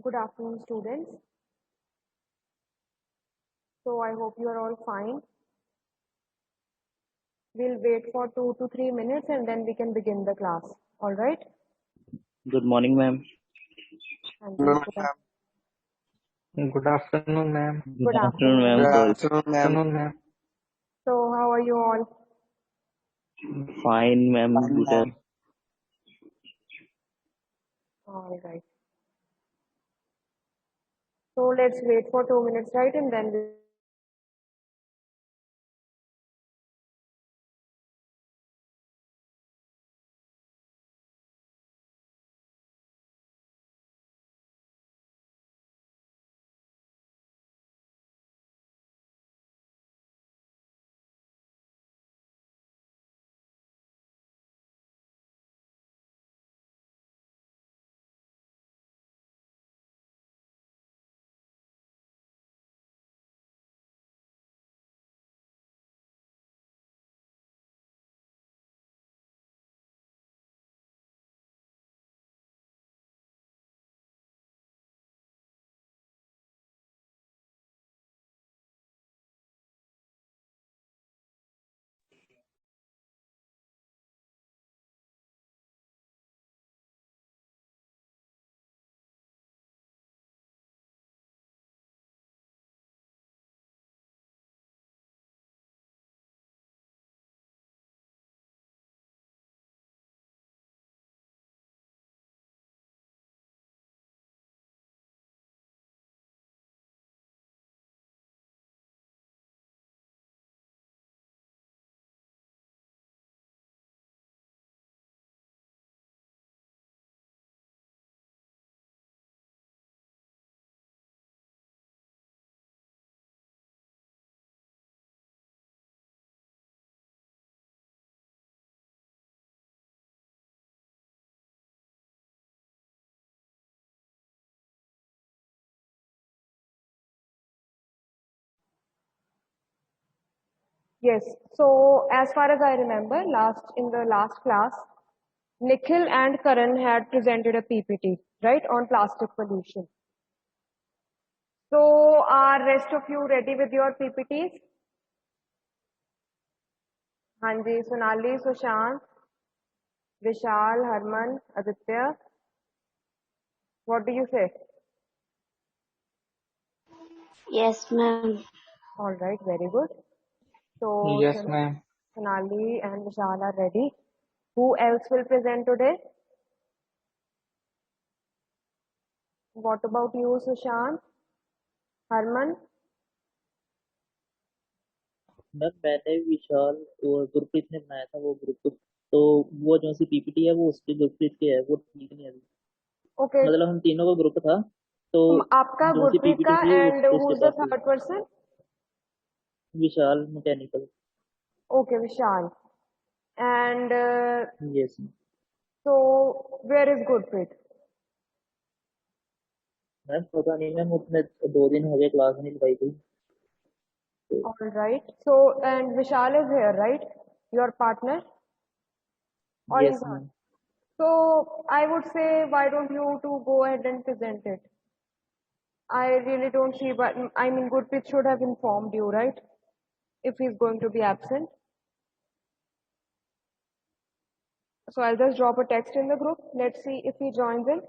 Good afternoon, students. So I hope you are all fine. We'll wait for 2 to 3 minutes and then we can begin the class. All right? Good morning, ma'am. And Good good, ma'am. Good afternoon, ma'am. good Good afternoon, afternoon. ma'am. Good So afternoon, ma'am. Afternoon, ma'am. So how are you all? fine, ma'am. Fine, Good. ma'am. All right. So let's wait for 2 minutes, right? And then we yes. So as far as I remember, in the last class, Nikhil and Karan had presented a PPT, right, on plastic pollution. So are rest of you ready with your PPTs? Hanji, Sonali, Sushant, Vishal, Harman, Aditya. What do you say? Yes, ma'am. All right, very good. So Yes, ma'am. Sonali and Vishal are ready. Who else will present today? What about you, Sushant? Harman? Ma'am मैंने विशाल और गुरप्रीत ने बनाया था वो group. तो वो जो सी PPT है वो उसके गुरप्रीत के है, वो ठीक नहीं है अभी। Okay. मतलब हम तीनों का ग्रुप था, तो आपका जो सी गुरप्रीत पीपीटी का थी वो and who उसके is the पास थी। third person? Vishal mechanical. Okay, Vishal. And yes. so where is Gurpreet? Ma'am पता नहीं मैम, उसने 2 दिन हो गए क्लास नहीं लगाई थी। All right. So and Vishal is here, right? Your partner or yes intern? Ma'am. So I would say, why don't you two go ahead and present it? I really don't see, but I mean, Gurpreet should have informed you, right? If he's going to be absent. So I'll just drop a text in the group. Let's see if he joins in.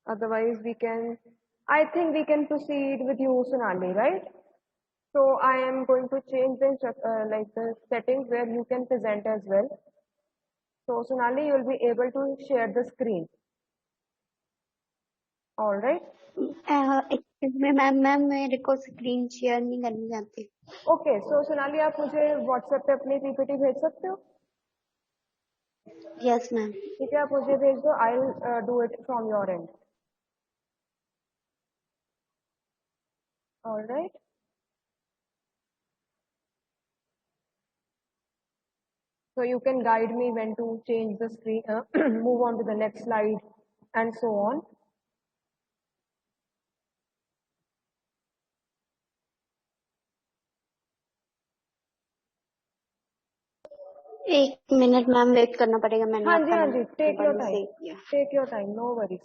Otherwise, I think we can proceed with you, Sonali, right? So I am going to change like the settings where you can present as well. So Sonali, you'll be able to share the screen. All right. Excuse me ma'am मेरे को screen share नहीं करनी आती। Okay. So Sonali, आप मुझे WhatsApp पे अपनी PPT भेज सकते हो? Yes ma'am. ठीक है, आप मुझे भेज दो. I'll do it from your end. All right. So you can guide me when to change the screen, move on to the next slide, and so on. एक मिनट मैम, वेट करना पड़ेगा, मैंने हाँ जी आपका हाँ जी, टेक नंबर योर भी टाइम, सेव किया। Take your time, no worries.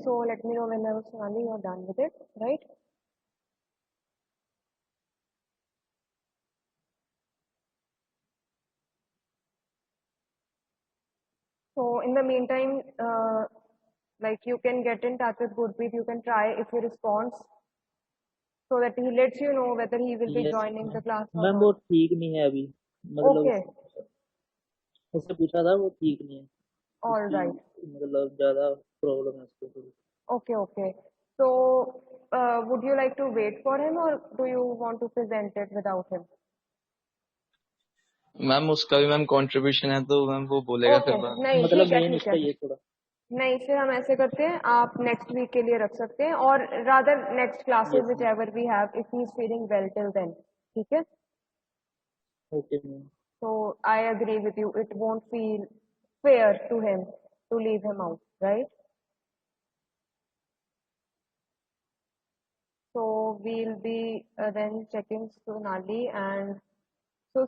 So let me know whenever Sonali you're done with it, right? So in the meantime, like you can get in touch with Gurpreet, you can try if he responds so that he lets you know whether he will be yes joining ma'am. the class or ma'am not. वो ठीक नहीं है अभी, मतलब Okay, उससे पूछा था, वो ठीक नहीं है। all उसकी right. मतलब ज्यादा प्रॉब्लम है उसको थोड़ी। Okay, okay. So would you like to wait for him or do you want to present it without him? Ma'am उसका भी मैम कंट्रीब्यूशन है तो मैम वो बोलेगा फिर Okay, बाद में। नहीं मतलब ठीक है मेन ठीक है. उसका ये थोड़ा। नहीं फिर हम ऐसे करते हैं, आप नेक्स्ट वीक के लिए रख सकते हैं और rather next classes yes which ma'am. Ever we have if he is feeling well till then. ठीक है. Okay ma'am. So I agree with you. It won't feel fair to him to leave him out, right? So we'll be then checking Sonali and so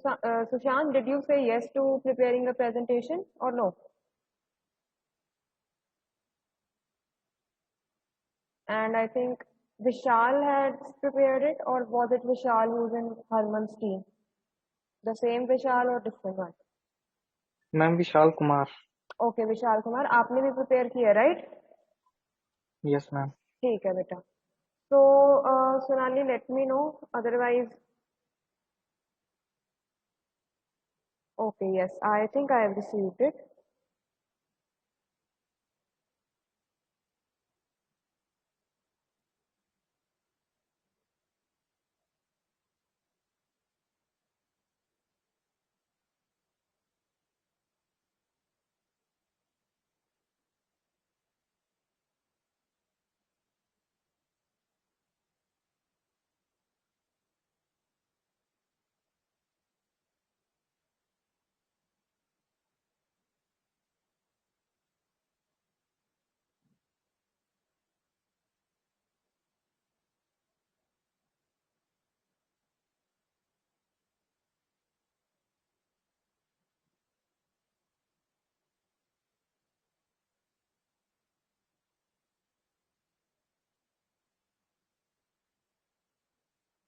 Sushant, did you say yes to preparing the presentation or no? And I think Vishal had prepared it, or was it Vishal who's in Harman's team? The same Vishal or different one? Ma'am Vishal Kumar. Okay, Vishal Kumar, आपने भी prepare किया, right? Yes ma'am. ठीक है बेटा. So Sonali, let me know. Otherwise, okay, yes, I think I have received it.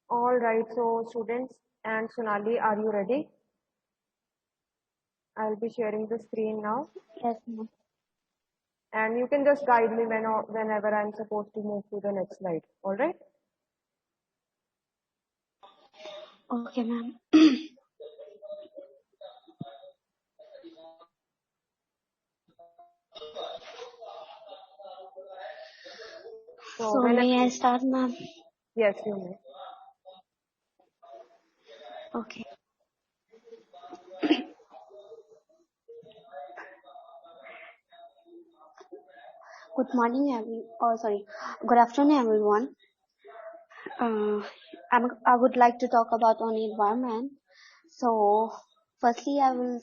All right, so students and Sonali, are you ready? I'll be sharing the screen now, Yes ma'am. and you can just guide me whenever I'm supposed to move to the next slide. All right? Okay ma'am. So So whenever, may I start ma'am? yes, you may. Okay. Good morning good afternoon everyone. I would like to talk about on environment. So firstly I will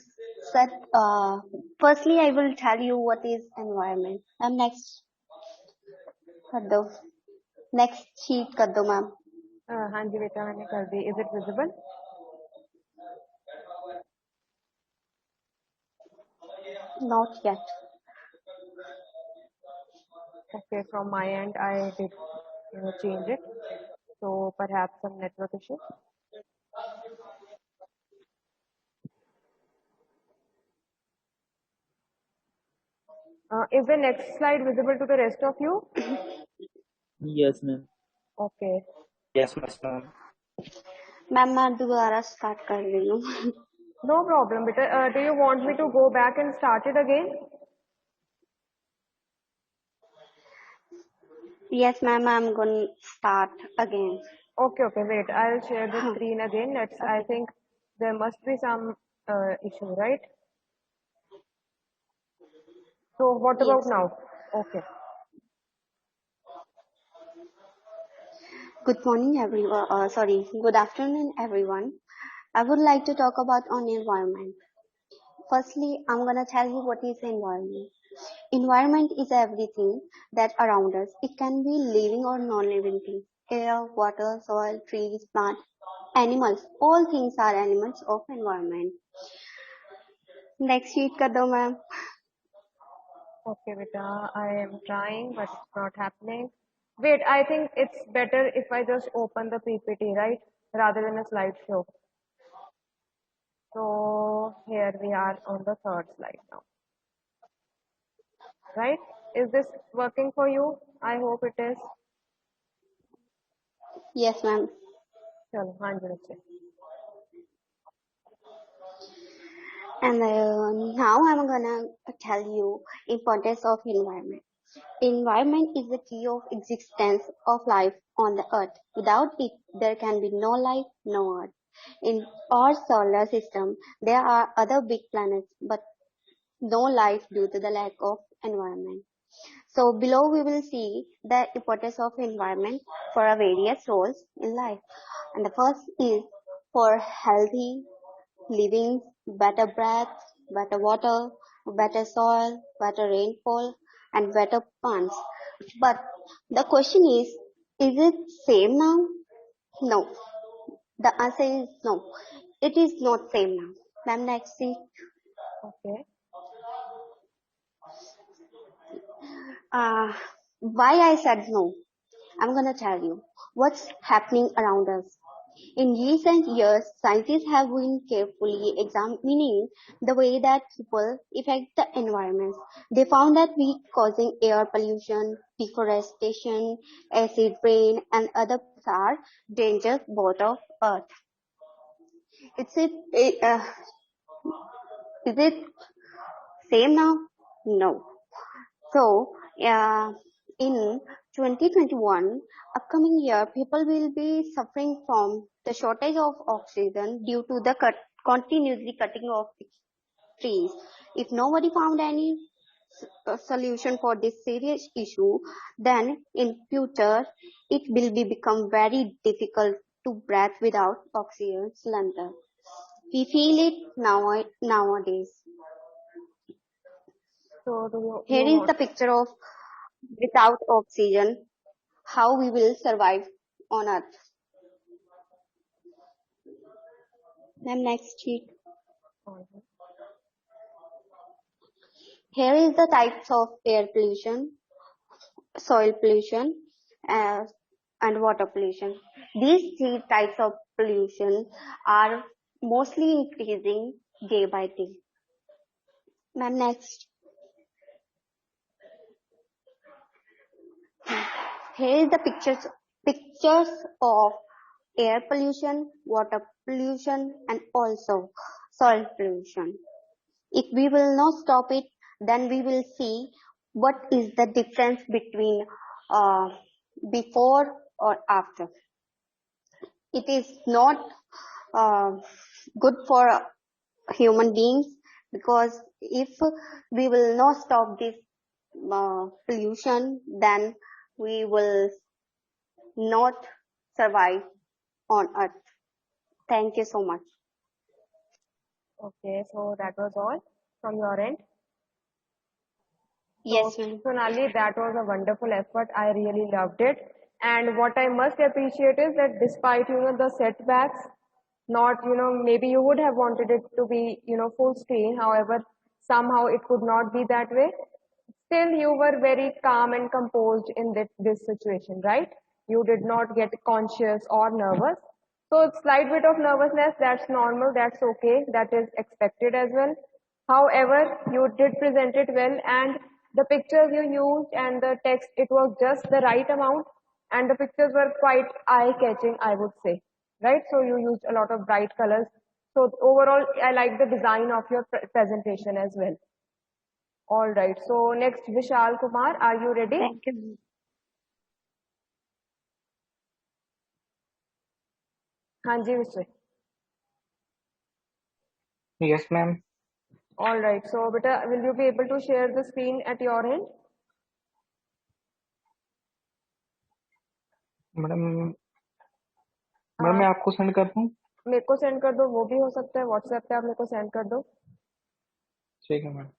set firstly I will tell you what is environment. Ma'am next कर दो, next sheet कर दो ma'am. हाँ जी बेटा, मैंने कर दी. Is it visible? Not yet. Okay, from my end, I did change it. So perhaps some network issue. Is the next slide visible to the rest of you? Yes ma'am. Okay. Yes ma'am. Ma'am मैं दोबारा start कर रही हूँ. No problem. Do you want me to go back and start it again? Yes, ma'am, I'm going to start again. Okay, okay, wait. I'll share the Huh. screen again. I Okay. think there must be some issue, right? So what about Yes. now? Okay. Good morning, everyone. Good afternoon, everyone. I would like to talk about on environment. Firstly, I'm gonna tell you what is environment. Environment is everything that around us. It can be living or non-living things. Air, water, soil, trees, plants, animals. All things are elements of environment. Next sheet कर दो ma'am. Okay, beta. I am trying, but it's not happening. Wait, I think it's better if I just open the PPT, right? Rather than a slideshow. So here we are on the third slide now, right? Is this working for you? I hope it is. Yes, ma'am. चलो हाँ जी बच्चे. And now I'm gonna tell you importance of environment. Environment is the key of existence of life on the earth. Without it, there can be no life, no earth. In our solar system, there are other big planets, but no life due to the lack of environment. So below we will see the importance of environment for our various roles in life. And the first is for healthy living, better breath, better water, better soil, better rainfall, and better plants. But the question is it same now? No. The answer is no. It is not same now. Ma'am, next see. Okay. Why I said no? I'm gonna tell you what's happening around us. In recent years, scientists have been carefully examining the way that people affect the environment. They found that we causing air pollution, deforestation, acid rain, and other are dangers both of Earth. Is it same now? No. So, in 2021, upcoming year, people will be suffering from the shortage of oxygen due to the continuously cutting of trees. If nobody found any solution for this serious issue, then in future it will be become very difficult to breathe without oxygen cylinder. We feel it nowadays. So do Here you is the want? picture of without oxygen, how we will survive on Earth. Then next sheet. Here is the types of air pollution, soil pollution, uh, and water pollution. These three types of pollution are mostly increasing day by day. Ma'am, next. Here is the pictures of air pollution, water pollution, and also soil pollution. If we will not stop it, then we will see what is the difference between uh, before or after. It is not uh, good for human beings because if we will not stop this pollution, then we will not survive on Earth. Thank you so much. Okay, so that was all from your end. So, Yes, ma'am. Sonali, that was a wonderful effort. I really loved it. And what I must appreciate is that despite, the setbacks, not, maybe you would have wanted it to be, full screen. However, somehow it could not be that way. Still, you were very calm and composed in this situation, right? You did not get conscious or nervous. So, slight bit of nervousness, that's normal, that's okay, that is expected as well. However, you did present it well, and the pictures you used and the text, it was just the right amount, and the pictures were quite eye-catching, I would say, right? So you used a lot of bright colors. So overall, I like the design of your presentation as well. All right. So next, Vishal Kumar, are you ready? Thank you. हाँ जी, Vishal. Yes, ma'am. All right. So beta, will you be able to share the screen at your end? Madam madam मैं आपको send कर दूं? मेरे को send कर दो, वो भी हो सकता है। व्हाट्सएप पे आप मेरे को सेंड कर दो। ठीक है ma'am.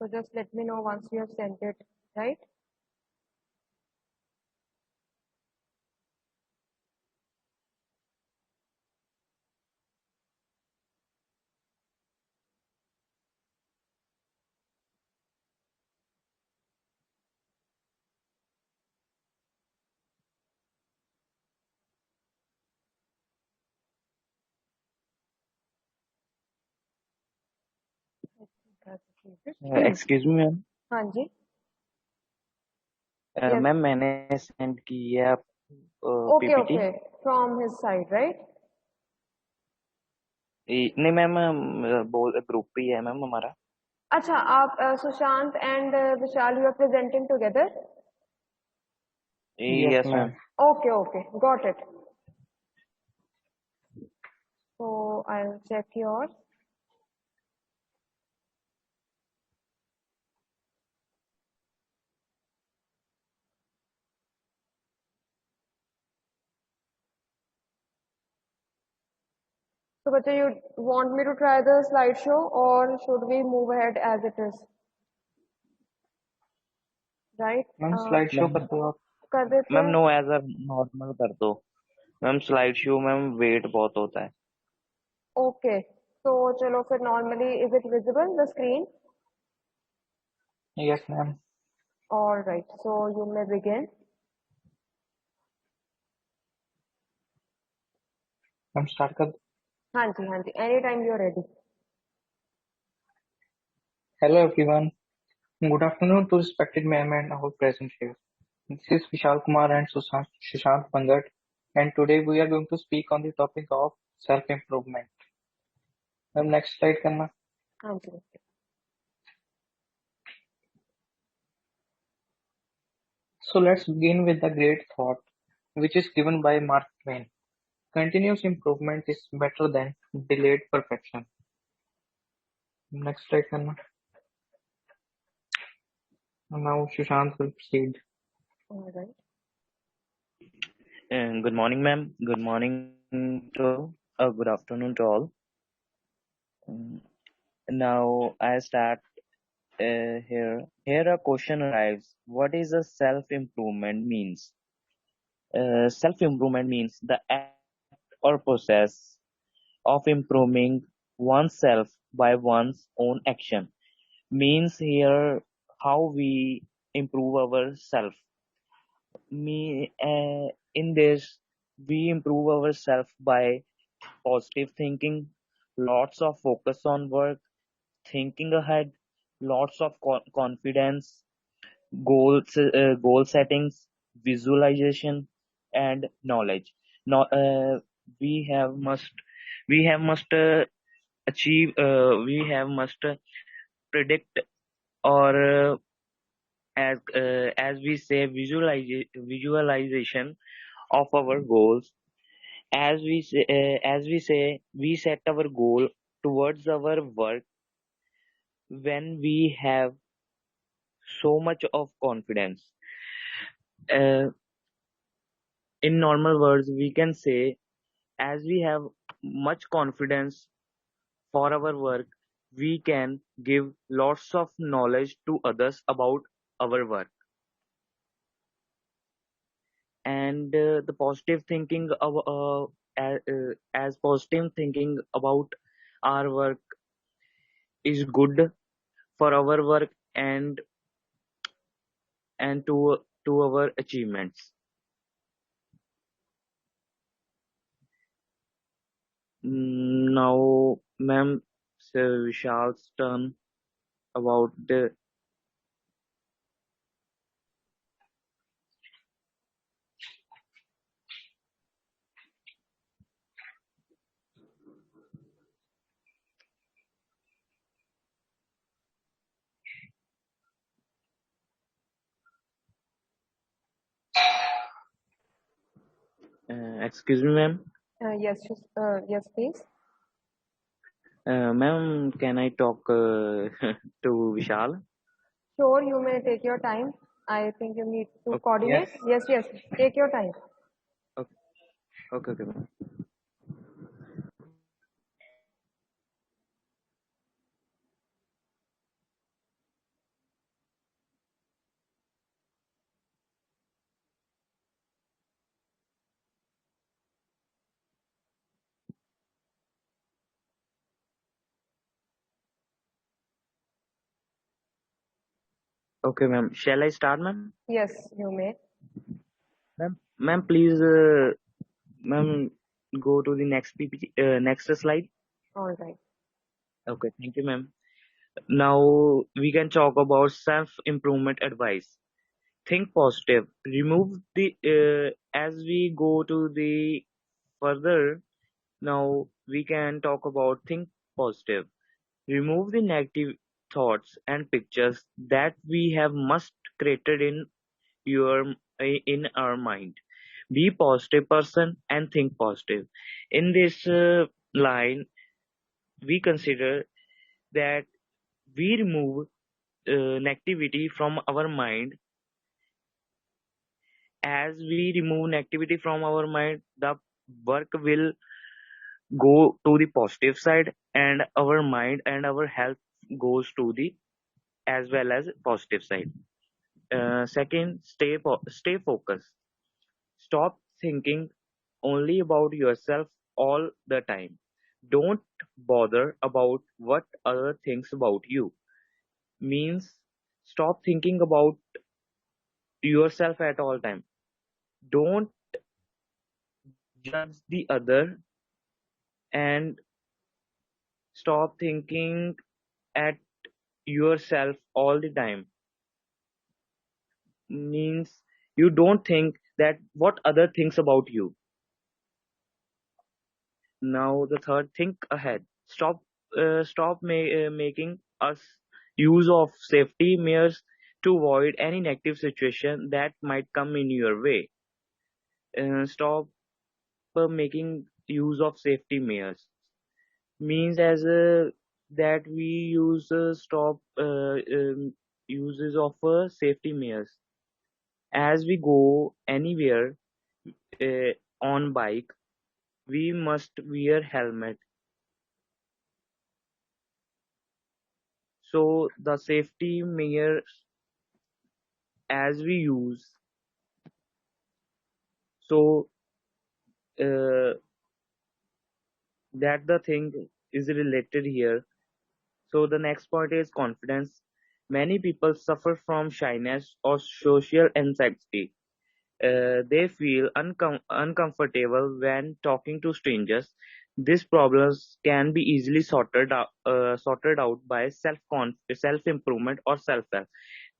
So just let me know once you have sent it, right? Excuse me ma'am. हाँ जी, yes. मैम मैंने सेंड की है आप Okay, PPT. okay. From his side, right? नहीं मैम, ग्रुप पे ही है मैम हमारा। अच्छा, आप Sushant and Vishal, you are presenting together? Yes, yes ma'am. Ma'am. Okay, okay. Got it. So I'll check yours. So, Bacha, you want me to try the slideshow or should we move ahead as it is? Right? Ma'am slide show ma'am कर दो आप। कर देते ma'am हैं। No as a normal कर दो मैम। Slide show ma'am wait बहुत होता है। Okay. So चलो फिर normally is it visible the screen? Yes, ma'am. All right. So you may begin. Ma'am start कर दो। हाँ जी, हाँ जी. Anytime you're ready. Hello everyone. Good afternoon to respected ma'am and all present here. This is Vishal Kumar and Sushant Pangat, and today we are going to speak on the topic of self-improvement. Ma'am, next slide करना। हाँ जी. So let's begin with the great thought, which is given by Mark Twain. Continuous improvement is better than delayed perfection. Next slide करना। Now Sushant will proceed. All right. Good morning ma'am. Good morning to good afternoon to all. Now I start here a question arrives: what is a self improvement means? Self improvement means the act or process of improving oneself by one's own action. Means here how we improve ourselves. In this, we improve ourselves by positive thinking, lots of focus on work, thinking ahead, lots of confidence, goal settings, visualization, and knowledge. Now, we have must we have must achieve we have must predict or as we say visualization of our goals. As we say we set our goal towards our work when we have so much of confidence. uh, in normal words we can say, as we have much confidence for our work, we can give lots of knowledge to others about our work. And the positive thinking of as positive thinking about our work is good for our work and to our achievements. Now, ma'am, Sir Vishal's turn about the. Excuse me, ma'am. Yes, please. Ma'am, can I talk to Vishal? Sure, you may take your time. I think you need to Okay, Yes. coordinate. Yes, yes, take your time. okay, okay, ma'am. Okay, ma'am. Shall I start, ma'am? Yes, you may. Ma'am, please, ma'am, go to the next PPT, next slide. All right. Okay, thank you, ma'am. Now we can talk about self-improvement advice. Think positive. Remove the as we go to the further. Now we can talk about think positive. Remove the negative thoughts and pictures that we have must created your in our mind. Be positive person and think positive. In this line, we consider that we remove negativity from our mind. As we remove negativity from our mind, the work will go to the positive side, and our mind and our health goes to the as well as positive side. Second, stay focused. Stop thinking only about yourself all the time. Don't bother about what other thinks about you. Means stop thinking about yourself at all time. Don't judge the other, and stop thinking at yourself all the time. Means you don't think that what other thinks about you. Now the third, think ahead. Stop making us use of safety measures to avoid any negative situation that might come in your way. Stop making use of safety measures. Means as that we use stop uses of safety measures. As we go anywhere uh, on bike, we must wear helmet. So the safety measures as we use, so uh, that the thing is related here. So the next point is confidence. Many people suffer from shyness or social anxiety. They feel uncomfortable when talking to strangers. These problems can be easily sorted out by self improvement or self help.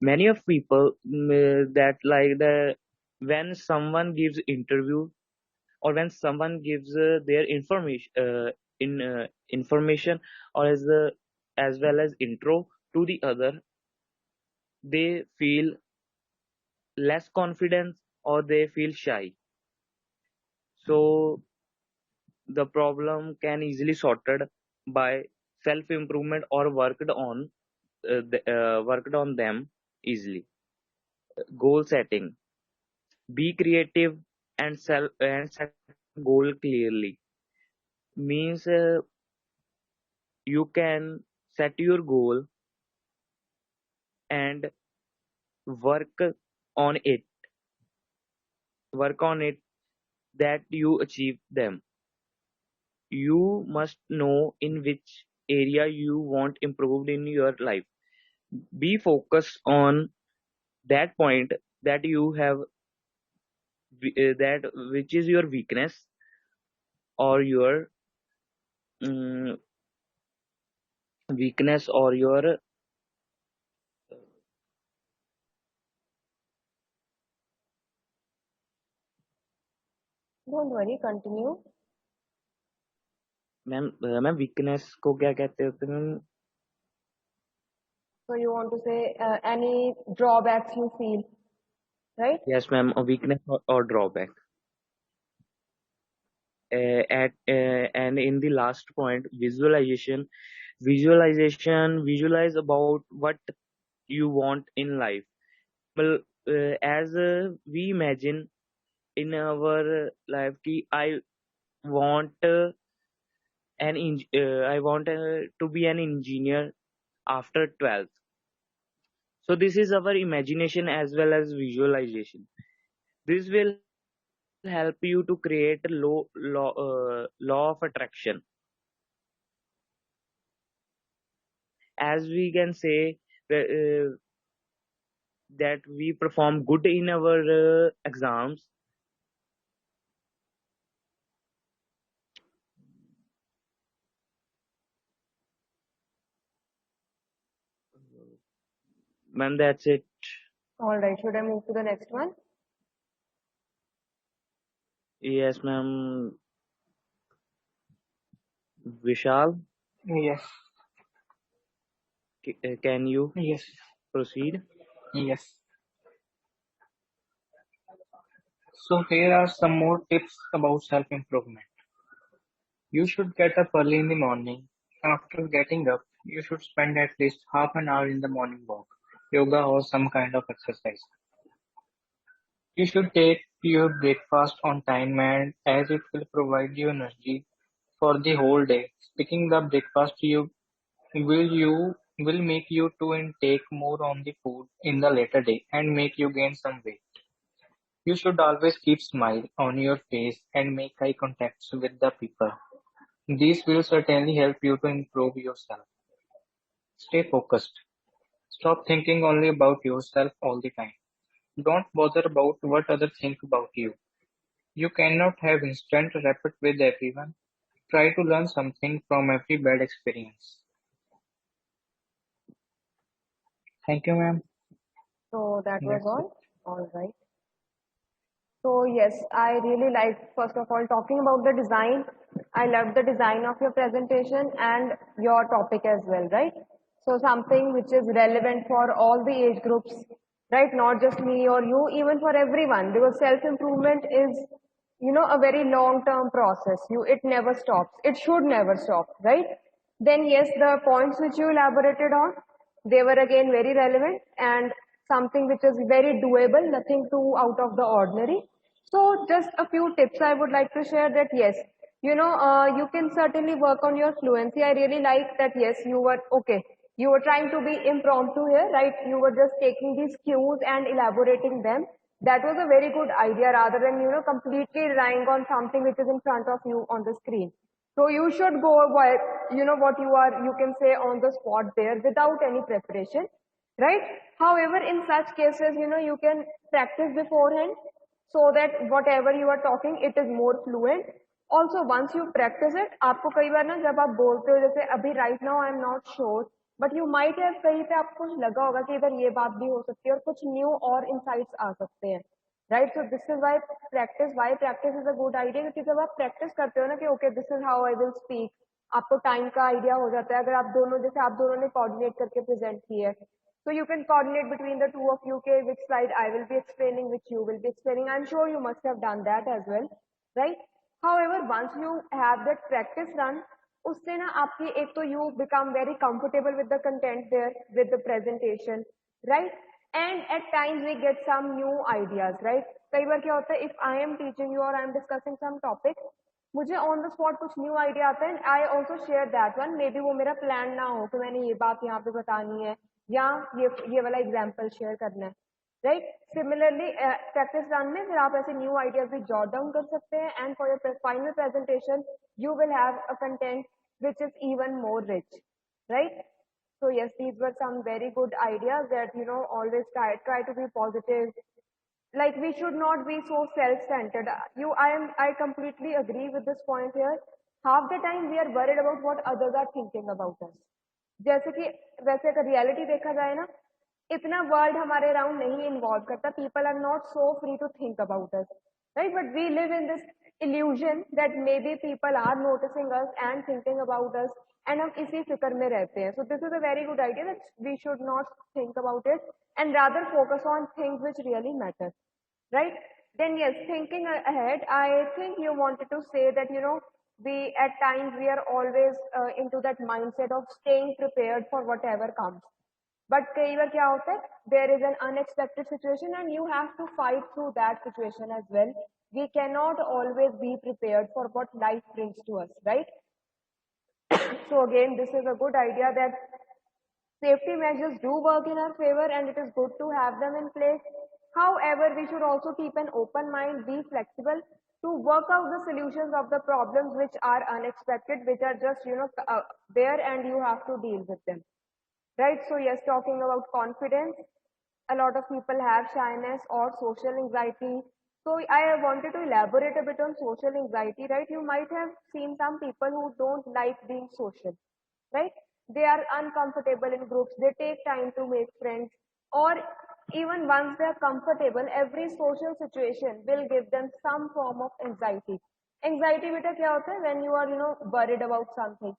Many of people that like the when someone gives interview or when someone gives their information or as well as intro to the other, they feel less confidence or they feel shy. So the problem can easily sorted by self improvement or worked on them easily. Goal setting: be creative and set goal clearly. Means you can set your goal and work on it work on it that you achieve them. You must know in which area you want improved in your life. Be focused on that point that you have, that which is your weakness or your mm, weakness or your Don't worry, continue. Ma'am weakness को क्या कहते होते हैं ma'am? So you want to say any drawbacks you feel, right? Yes ma'am, weakness or drawback. And in the last point, visualize about what you want in life. Well, as we imagine in our life ki want uh, I want to be an engineer after 12th. So this is our imagination as well as visualization. This will help you to create a law of attraction. As we can say that we perform good in our exams. Ma'am, that's it. All right, should I move to the next one? Yes, ma'am. Vishal, Yes, can you yes, proceed? yes. So here are some more tips about self-improvement. You should get up early in the morning. After getting up, you should spend at least half an hour in the morning walk, yoga or some kind of exercise. You should take your breakfast on time and as it will provide you energy for the whole day. Picking the breakfast you will make you to intake more on the food in the later day and make you gain some weight. You should always keep smile on your face and make eye contact with the people. These will certainly help you to improve yourself. Stay focused. Stop thinking only about yourself all the time. Don't bother about what others think about you. You cannot have instant rapport with everyone. Try to learn something from every bad experience. Thank you, ma'am. So that was That's it. all. All right. So yes, I really like, first of all, talking about the design. I loved the design of your presentation and your topic as well, right? So something which is relevant for all the age groups, right? Not just me or you, even for everyone, because self-improvement is, a very long-term process. It never stops. It should never stop, right? Then yes, the points which you elaborated on, they were again very relevant and something which is very doable, nothing too out of the ordinary. So just a few tips I would like to share that yes, you can certainly work on your fluency. I really like that yes, you were okay. You were trying to be impromptu here, right? You were just taking these cues and elaborating them. That was a very good idea rather than, completely relying on something which is in front of you on the screen. So you should go by, what you can say on the spot there without any preparation, right? However, in such cases, you can practice beforehand so that whatever you are talking, it is more fluent. Also, once you practice it, आपको कई बार ना जब आप बोलते हो जैसे अभी right now I am not sure, but you might have कहीं पे आपको लगा होगा कि इधर ये बात भी हो सकती है और कुछ new और insights आ सकते हैं, right? So this is why practice is a good idea क्योंकि जब आप practice करते हो ना कि okay this is how I will speak, आपको टाइम का आइडिया हो जाता है अगर आप दोनों जैसे आप दोनों ने कोऑर्डिनेट करके प्रेजेंट किया है So you can coordinate between the two of you, okay, which slide I will be explaining, which you will be explaining. I'm sure you must have done that as well, right? However, once you have that practice run, उससे ना आपकी एक तो you become very comfortable with the content there, with the presentation, right? And at times we get some new ideas, right? कई बार क्या होता है, if I am teaching you or I am discussing some topic, मुझे on the spot कुछ new idea आता है, I also share that one, may be वो मेरा प्लान ना हो कि मैंने ये बात यहाँ पे बतानी है या ये वाला एग्जाम्पल शेयर करना है, राइट? सिमिलरली प्रैक्टिस रन में फिर आप ऐसे न्यू आइडियाज भी जॉट डाउन कर सकते हैं, and for your final presentation you will have a content which is even more rich, right? So yes, these were some very good ideas that, always try to be positive. Like, we should not be so self-centered. I completely agree with this point here. Half the time we are worried about what others are thinking about us. जैसे कि वैसे अगर reality देखा जाए ना, इतना world हमारे around नहीं इन्वॉल्व करता. People are not so free to think about us, right? But we live in this illusion that maybe people are noticing us and thinking about us, and हम इसी फिक्र में रहते हैं. So this is a very good idea that we should not think about it and rather focus on things which really matter, right? Then yes, thinking ahead, I think you wanted to say that, we at times we are always into that mindset of staying prepared for whatever comes. But कई बार क्या होता है, there is an unexpected situation and you have to fight through that situation as well. We cannot always be prepared for what life brings to us, right? So again, this is a good idea that safety measures do work in our favor and it is good to have them in place. However, we should also keep an open mind, be flexible to work out the solutions of the problems which are unexpected, which are just, there and you have to deal with them. Right? So yes, talking about confidence, a lot of people have shyness or social anxiety. So I wanted to elaborate a bit on social anxiety, right? You might have seen some people who don't like being social, right? They are uncomfortable in groups, they take time to make friends, or even once they are comfortable, every social situation will give them some form of anxiety. Anxiety beta kya hota hai? When you are, worried about something.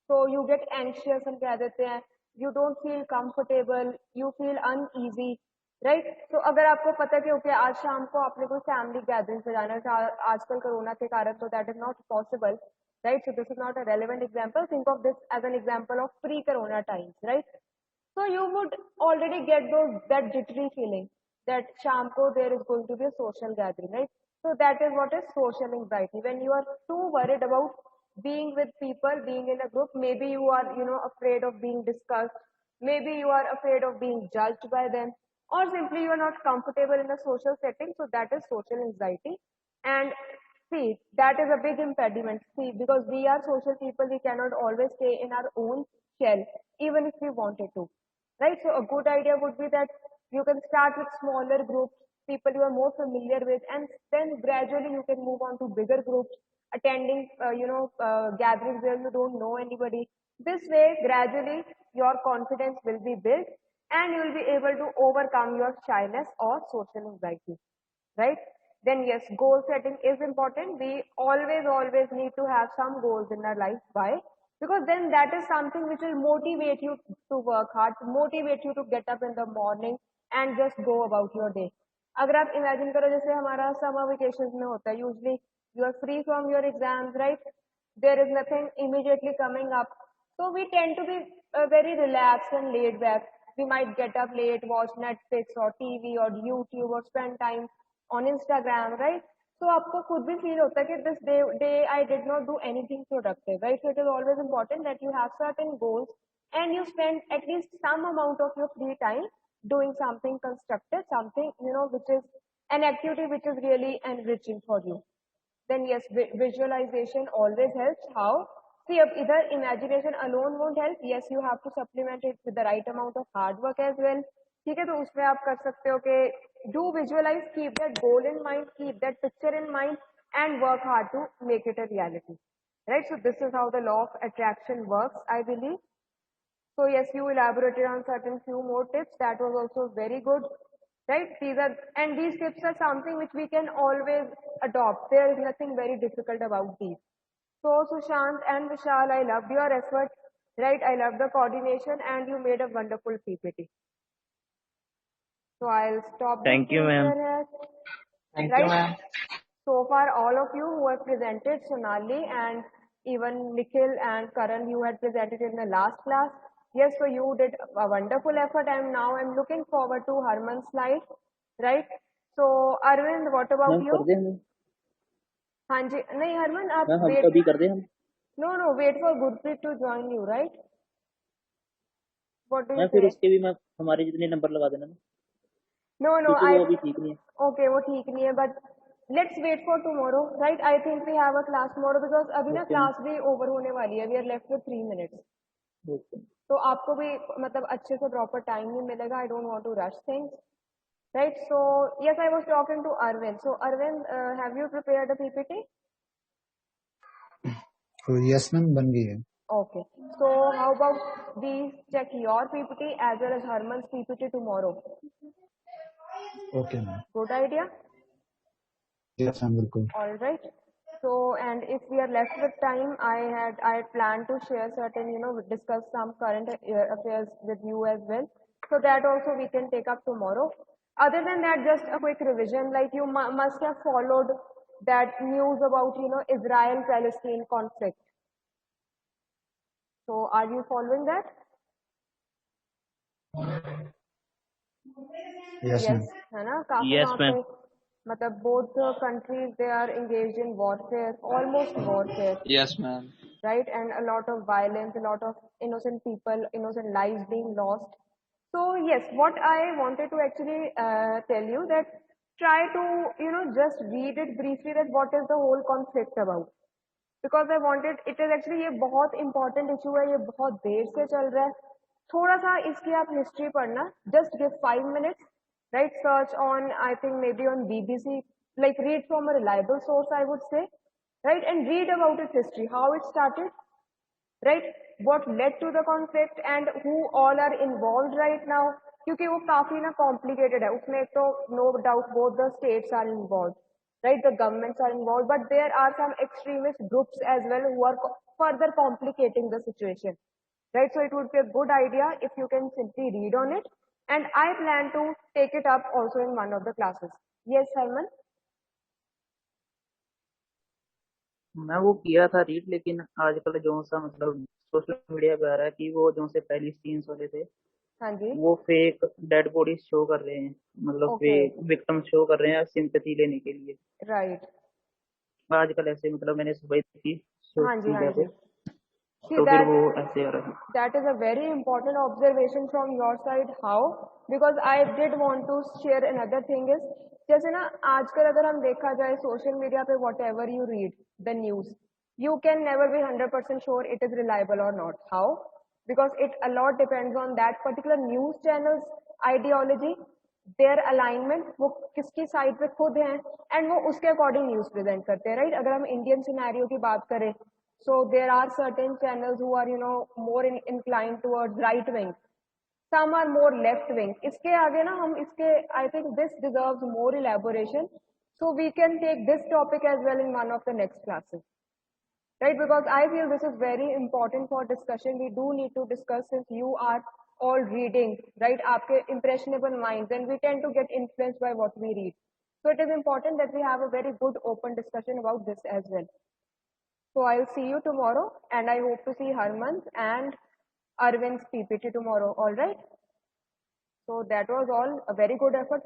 So you get anxious and कह देते हैं, you don't feel comfortable, you feel uneasy, right? So अगर आपको पता है कि okay, आज शाम को आपने कोई family gathering पे जाना है, आजकल कोरोना के कारण तो that is not possible, right? So this is not a relevant example. Think of this as an example of pre-corona times, right? So you would already get that jittery feeling that sham ko there is going to be a social gathering, right? So that is what is social anxiety. When you are too worried about being with people, being in a group, maybe you are, afraid of being discussed, maybe you are afraid of being judged by them, or simply you are not comfortable in a social setting. So that is social anxiety. And see, that is a big impediment. See, because we are social people, we cannot always stay in our own shell, even if we wanted to. Right? So a good idea would be that you can start with smaller groups, people you are more familiar with, and then gradually you can move on to bigger groups, attending, gatherings where you don't know anybody. This way, gradually, your confidence will be built and you will be able to overcome your shyness or social anxiety, right? Then yes, goal setting is important. We always need to have some goals in our life. Why? Because then that is something which will motivate you to work hard, motivate you to get up in the morning and just go about your day. अगर आप imagine करो जैसे हमारा summer vacations में होता है, usually you are free from your exams, right? There is nothing immediately coming up. So we tend to be very relaxed and laid back. We might get up late, watch Netflix or TV or YouTube or spend time on Instagram, right? So आपको खुद भी feel होता है कि this day I did not do anything productive, right? So it is always important that you have certain goals and you spend at least some amount of your free time doing something constructive, something, which is an activity which is really enriching for you. Then yes, visualization always helps. How? See, either imagination alone won't help. Yes, you have to supplement it with the right amount of hard work as well. ठीक है, तो उसमें आप कर सकते हो कि do visualize, keep that goal in mind, keep that picture in mind, and work hard to make it a reality. Right? So this is how the law of attraction works, I believe. So yes, you elaborated on certain few more tips. That was also very good, right? These tips are something which we can always adopt. There is nothing very difficult about these. So Sushant and Vishal, I loved your effort, right? I loved the coordination and you made a wonderful PPT. So I'll stop the Thank you, screen share ma'am. here. Thank you, Right? ma'am. So far, all of you who have presented, Sonali and even Nikhil and Karan, you had presented in the last class. Yes, so you did a wonderful effort, and now I'm looking forward to Harman's slide, right? So Arvind, what about ma'am you? कर दे हमें हाँ जी, नहीं हरमन आप ma'am हम wait. अभी कर दे हम No, wait for Gurpreet to join you, right? What do you ma'am फिर say? उसके भी मैं हमारे जितने नंबर लगा देना ना No, क्योंकि I. वो अभी ठीक नहीं है Okay, वो ठीक नहीं है, but let's wait for tomorrow, right? I think we have a class tomorrow because अभी ना ओके मैम class भी over होने वाली है. We are left with 3 minutes. Okay तो आपको भी मतलब अच्छे से प्रॉपर टाइम नहीं मिलेगा. I don't want to rush things, right? So yes, I was talking to Arvind. So Arvind, have you prepared a PPT? Yes ma'am बन गई है. Okay, so how about we check your PPT as well as Harman's PPT tomorrow? Okay ma'am. Good idea. Yes ma'am बिल्कुल. All right. So, and if we are left with time, I had planned to share certain, discuss some current affairs with you as well. So that also we can take up tomorrow. Other than that, just a quick revision. Like you must have followed that news about, Israel-Palestine conflict. So are you following that? Yes ma'am. Yes, है ना? काफी Yes, वहाँ पे ma'am. मतलब both countries, they are engaged in warfare, almost warfare. Yes, ma'am. Right? And a lot of violence, a lot of innocent people, innocent lives being lost. So yes, what I wanted to actually tell you that try to, just read it briefly that what is the whole conflict about. Because I wanted, it is actually ये बहुत important issue है, ये बहुत देर से चल रहा है. थोड़ा सा इसकी आप history पढ़ना, just give 5 minutes, right? Search on, I think maybe on BBC, like read from a reliable source, I would say, right? And read about its history, how it started, right? What led to the conflict and who all are involved right now. क्योंकि वो काफी ना complicated है. उसमें तो no doubt both the states are involved, right? The governments are involved, but there are some extremist groups as well who are further complicating the situation, right? So it would be a good idea if you can simply read on it, and I plan to take it up also in one of the classes. Yes, Salman. मैं वो किया था read लेकिन आजकल जो सा मतलब social media पे आ रहा है कि वो जो से पैलेस्टीन्स वाले थे हाँ जी. वो फेक डेड बॉडीज शो कर रहे हैं मतलब Okay. फेक विक्टिम शो कर रहे हैं सिंपैथी लेने के लिए Right. आजकल ऐसे मतलब मैंने सुबह देखी हाँ सोशल जी, हाँ मीडिया पे जी. See तो फिर that. वो ऐसे आ रहा है That is a very important observation from your side. How? Because I did want to share another thing is, जैसे ना आजकल अगर हम देखा जाए सोशल मीडिया पे whatever you read the news, you can never be 100% sure it is reliable or not. How? Because it a lot depends on that particular news channel's ideology, their alignment, वो किसकी side पे खुद हैं, and वो उसके according news present करते हैं, right? अगर हम इंडियन सिनेरियो की बात करें, so there are certain channels who are, more inclined towards right wing. Some are more left wing. इसके आगे ना हम इसके, I think this deserves more elaboration. So we can take this topic as well in one of the next classes. Right? Because I feel this is very important for discussion. We do need to discuss since you are all reading, right? आपके impressionable minds, and we tend to get influenced by what we read. So it is important that we have a very good open discussion about this as well. So I'll see you tomorrow, and I hope to see Harman and Arvind's PPT tomorrow. All right. So that was all a very good effort.